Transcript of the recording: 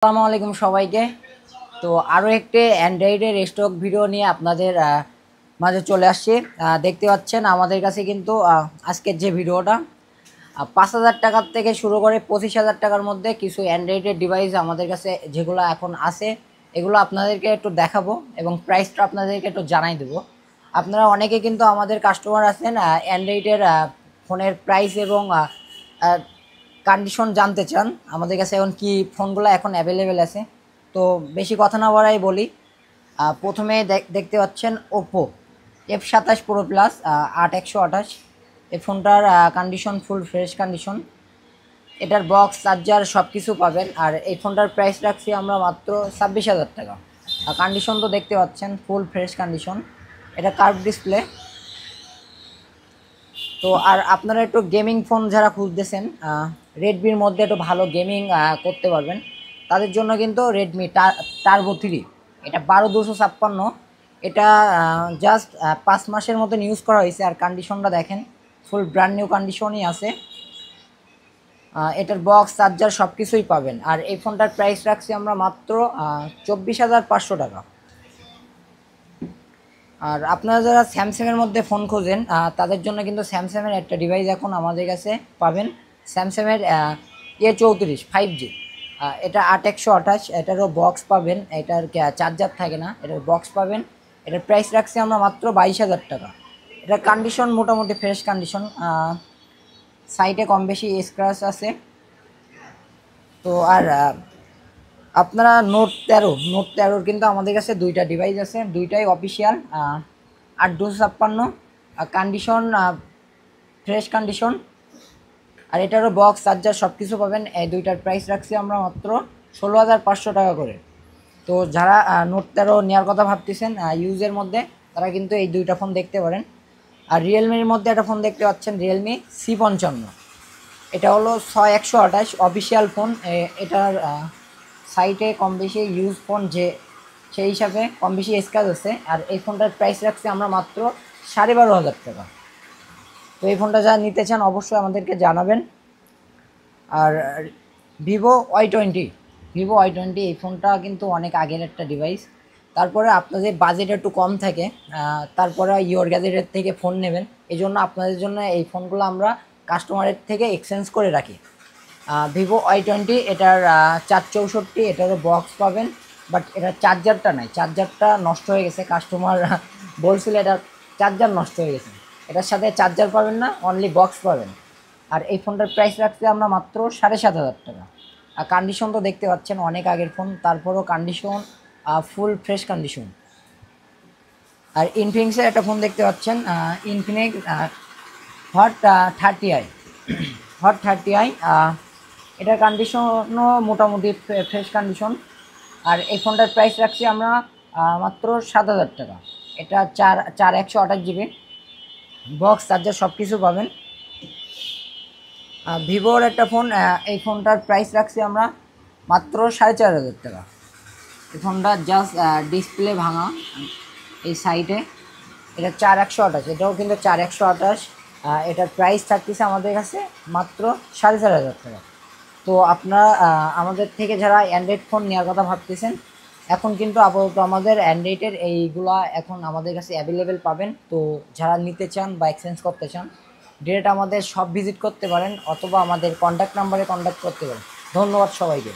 আসসালামু আলাইকুম সবাইকে। তো আরও একটি অ্যান্ড্রয়েডের স্টক ভিডিও নিয়ে আপনাদের মাঝে চলে আসছি। দেখতে পাচ্ছেন আমাদের কাছে কিন্তু আজকের যে ভিডিওটা 5,000 টাকার থেকে শুরু করে 25,000 টাকার মধ্যে কিছু অ্যান্ড্রয়েডের ডিভাইস আমাদের কাছে যেগুলো এখন আছে এগুলো আপনাদেরকে একটু দেখাবো এবং প্রাইসটা আপনাদেরকে একটু জানাই দেবো। আপনারা অনেকে কিন্তু আমাদের কাস্টমার আছেন অ্যান্ড্রয়েডের ফোনের প্রাইস এবং কন্ডিশন জানতে চান আমাদের কাছে এখন কি ফোনগুলো এখন অ্যাভেলেবেল আছে। তো বেশি কথা না বাড়াই বলি, প্রথমে দেখতে পাচ্ছেন ওপো F27 Pro Plus 8128। এই ফোনটার কন্ডিশন ফুল ফ্রেশ কন্ডিশন, এটার বক্স চার্জার সব কিছু পাবেন। আর এই ফোনটার প্রাইস রাখছি আমরা মাত্র 26,000 টাকা। কন্ডিশন তো দেখতে পাচ্ছেন ফুল ফ্রেশ কন্ডিশন, এটা কার্ভ ডিসপ্লে। তো আর আপনারা একটু গেমিং ফোন যারা খুঁজতেছেন রেডমির মধ্যে একটু ভালো গেমিং করতে পারবেন, তাদের জন্য কিন্তু রেডমি টার্বো 3, এটা 12256। এটা জাস্ট 5 মাসের মতন ইউজ করা হয়েছে আর কন্ডিশনটা দেখেন ফুল ব্র্যান্ড নিউ কন্ডিশনই আছে। এটার বক্স চার্জার সব কিছুই পাবেন। আর এই ফোনটার প্রাইস রাখছি আমরা মাত্র 24,500 টাকা। আর আপনারা যারা স্যামসাংয়ের মধ্যে ফোন খোঁজেন তাদের জন্য কিন্তু স্যামসাংয়ের একটা ডিভাইস এখন আমাদের কাছে পাবেন, স্যামসাংয়ের A34 5G। এটা 8128, এটারও বক্স পাবেন, এটার চার্জার থাকে না, এটার বক্স পাবেন। এটার প্রাইস রাখছি আমরা মাত্র 22,000 টাকা। এটার কন্ডিশন মোটামুটি ফ্রেশ কন্ডিশন, সাইডে কম বেশি স্ক্র্যাচ আছে। তো আর আপনারা নোট 13 কিন্তু আমাদের কাছে দুইটা ডিভাইস আছে, দুইটাই অফিসিয়াল 8256, কন্ডিশন ফ্রেশ কন্ডিশন। আর এটারও বক্স চার্জার সব কিছু পাবেন। এই দুইটার প্রাইস রাখছি আমরা মাত্র 16,500 টাকা করে। তো যারা নোট 13 নেওয়ার কথা ভাবতেছেন ইউজের মধ্যে, তারা কিন্তু এই দুইটা ফোন দেখতে পারেন। আর রিয়েলমির মধ্যে একটা ফোন দেখতে পাচ্ছেন, রিয়েলমি C55। এটা হলো 6128 অফিসিয়াল ফোন। এটার সাইটে কম বেশি ইউজ ফোন যে সেই হিসাবে কম বেশি স্ক্র্যাচ আছে। আর এই ফোনটার প্রাইস রাখছি আমরা মাত্র 12,500 টাকা। তো এই ফোনটা যারা নিতে চান অবশ্যই আমাদেরকে জানাবেন। আর ভিভো Y20 এই ফোনটা কিন্তু অনেক আগের একটা ডিভাইস। তারপরে আপনাদের বাজেট একটু কম থাকে, তারপরে ইয়োর গ্যাজেটের থেকে ফোন নেবেন, এই জন্য আপনাদের জন্য এই ফোনগুলো আমরা কাস্টমারের থেকে এক্সচেঞ্জ করে রাখি। ভিভো Y20 এটার 464, এটারও বক্স পাবেন, বাট এটার চার্জারটা নাই, চার্জারটা নষ্ট হয়ে গেছে। কাস্টমার বলছিল এটার চার্জার নষ্ট হয়ে গেছে, এটার সাথে চার্জার পাবেন না, অনলি বক্স পাবেন। আর এই ফোনটার প্রাইস রাখছি আমরা মাত্র 7,500 টাকা। আর কন্ডিশন তো দেখতে পাচ্ছেন অনেক আগের ফোন, তারপরও কন্ডিশন ফুল ফ্রেশ কন্ডিশন। আর ইনফিনিক্সের একটা ফোন দেখতে পাচ্ছেন, ইনফিনিক্স হট 30i। এটার কন্ডিশনও মোটামুটি ফ্রেশ কন্ডিশন। আর এই ফোনটার প্রাইস রাখছি আমরা মাত্র 7,000 টাকা। এটা 128GB, বক্স চার্জার সব কিছু পাবেন। ভিভোর একটা ফোন, এই ফোনটার প্রাইস রাখছি আমরা মাত্র 4,500 টাকা। এই ফোনটা জাস্ট ডিসপ্লে ভাঙা এই সাইডে। এটা 4128, এটাও কিন্তু 4128। এটার প্রাইস থাকতেছে আমাদের কাছে মাত্র 4,500 টাকা। তো আপনারা আমাদের থেকে যারা অ্যান্ড্রয়েড ফোন নেওয়ার কথা ভাবতেছেন, এখন কিন্তু আপাতত আমাদের অ্যান্ড্রয়েডের এইগুলা এখন আমাদের কাছে অ্যাভেলেবেল পাবেন। তো যারা নিতে চান বা এক্সচেঞ্জ করতে চান, ডিরেক্ট আমাদের শপ ভিজিট করতে পারেন অথবা আমাদের কন্ট্যাক্ট নাম্বারে কন্ট্যাক্ট করতে পারেন। ধন্যবাদ সবাইকে।